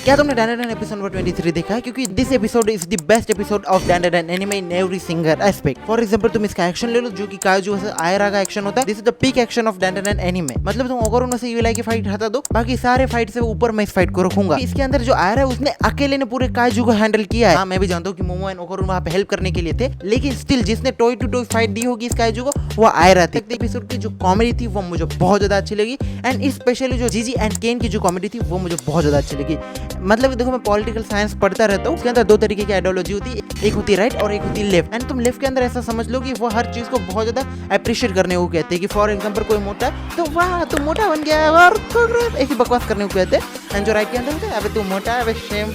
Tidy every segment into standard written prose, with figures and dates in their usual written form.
क्या तुमने डैंडेन episode number 23 देखा है? क्योंकि this episode is the best episode of Dandadan anime in every single aspect. For example तुम इसका एक्शन ले लो जो कि काजू से आयरा का एक्शन होता है। This is the peak action of Dandadan anime. मतलब तुम ओगुरो से यूलाई की फाइट हटा दो, बाकी सारे फाइट से ऊपर मैं इस फाइट को रखूंगा। इसके अंदर जो आयरा है उसने अकेले ने पूरे काजू को हैंडल किया है। हाँ, मैं भी जानता हूँ कि मोमो एंड ओगुरो वहां पे हेल्प करने के लिए थे, लेकिन स्टिल जिसने टॉय टू टॉय फाइट दी होगी इस काजू को वो आयरा थी। एपिसोड की जो कॉमेडी थी वो मुझे बहुत ज्यादा अच्छी लगी, एंड स्पेशली जो जीजी एंड केन की जो कॉमेडी थी वो मुझे बहुत ज्यादा अच्छी लगी। मतलब देखो, मैं पॉलिटिकल साइंस पढ़ता रहता हूँ, उसके अंदर दो तरीके की आइडियोलॉजी होती है, एक होती है राइट और एक होती है लेफ्ट। एंड तुम लेफ्ट के अंदर ऐसा समझ लो कि वो हर चीज को बहुत ज्यादा अप्रिशिएट करने को कहते हैं कि फॉर एग्जांपल कोई मोटा है तो वाह तू मोटा बन गया और ऐसी बकवास करने को कहते हैं। एंड जो राइट के अंदर होता है अबे तू मोटा है, अबे शेम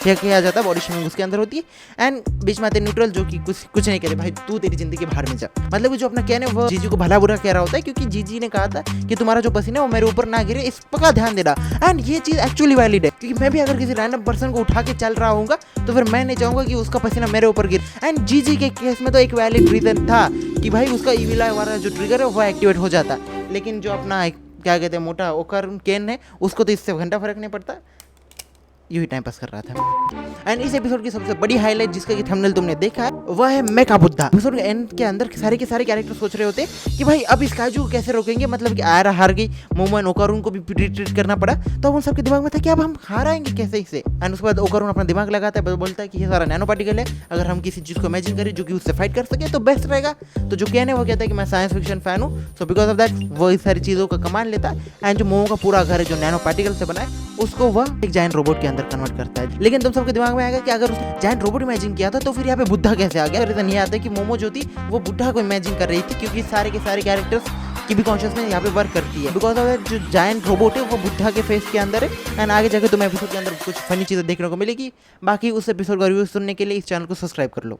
क्या किया जाता है, बॉडी शेमिंग उसके अंदर होती है। एंड बीच में आते न्यूट्रल जो कि कुछ नहीं कहते, भाई तू तेरी जिंदगी बाहर में जा। मतलब जो अपना कहने वो जीजी को भला बुरा कह रहा होता है, क्योंकि जीजी ने कहा था कि तुम्हारा जो पसीना है वो मेरे ऊपर ना गिरे, इस पर ध्यान देना। एंड ये चीज एक्चुअली वैलिड है, क्योंकि मैं भी अगर किसी रैंडम पर्सन को उठा के चल रहा हूँगा तो फिर मैं नहीं चाहूंगा कि उसका पसीना मेरे ऊपर गिरे। एंड जीजी के केस में तो एक वैलिड रीजन था कि भाई उसका ईविल आई वाला जो ट्रिगर है वो एक्टिवेट हो जाता, लेकिन जो अपना क्या कहते हैं मोटा ओकर केन है उसको तो इससे घंटा फर्क नहीं पड़ता, यूं ही टाइम पास कर रहा था। एंड इस एपिसोड की सबसे बड़ी हाईलाइट जिसका कि थंबनेल तुमने देखा है वह है मेका बुद्धा। एपिसोड के एंड के अंदर सारे के सारे कैरेक्टर सोच रहे होते कि भाई अब इस काजू को कैसे रोकेंगे, मतलब कि आयरा हार गई, मोमो एंड ओकारून को भी रिट्रीट करना पड़ा, तो अब उन सबके दिमाग में था कि अब हम हाराएंगे कैसे इसे। एंड उसके बाद ओकारून अपना दिमाग लगाता है, बोलता है कि ये सारा नैनो पार्टिकल है, अगर हम किसी चीज को इमेजिन करें जो कि उससे फाइट कर सके तो बेस्ट रहेगा। तो जो कहने वो कहता है कि मैं साइंस फिक्शन फैन हूँ, सो बिकॉज ऑफ दैट वो इस सारी चीजों का कमांड लेता है। एंड जो मोमो का पूरा घर है जो नैनो पार्टिकल से बना है उसको वह एक जायंट रोबोट के अंदर कन्वर्ट करता है। लेकिन तुम सबके दिमाग में आएगा कि अगर उसने जायंट रोबोट इमेजिन किया था तो फिर यहाँ पे बुद्धा कैसे आ गया। रीजन ये आता है कि मोमो जो थी वो बुद्धा को इमेजिन कर रही थी, क्योंकि सारे के सारे कैरेक्टर्स की भी कॉन्शियसनेस यहाँ पे वर्क करती है। बिकॉज ऑफ दैट जो जायंट रोबोट है वो बुद्धा के फेस के अंदर है। एंड आगे जाकर तुम्हें एपिसोड के अंदर कुछ फनी चीजें देखने को मिलेगी। बाकी उस एपिसोड का रिव्यू सुनने के लिए इस चैनल को सब्सक्राइब कर लो।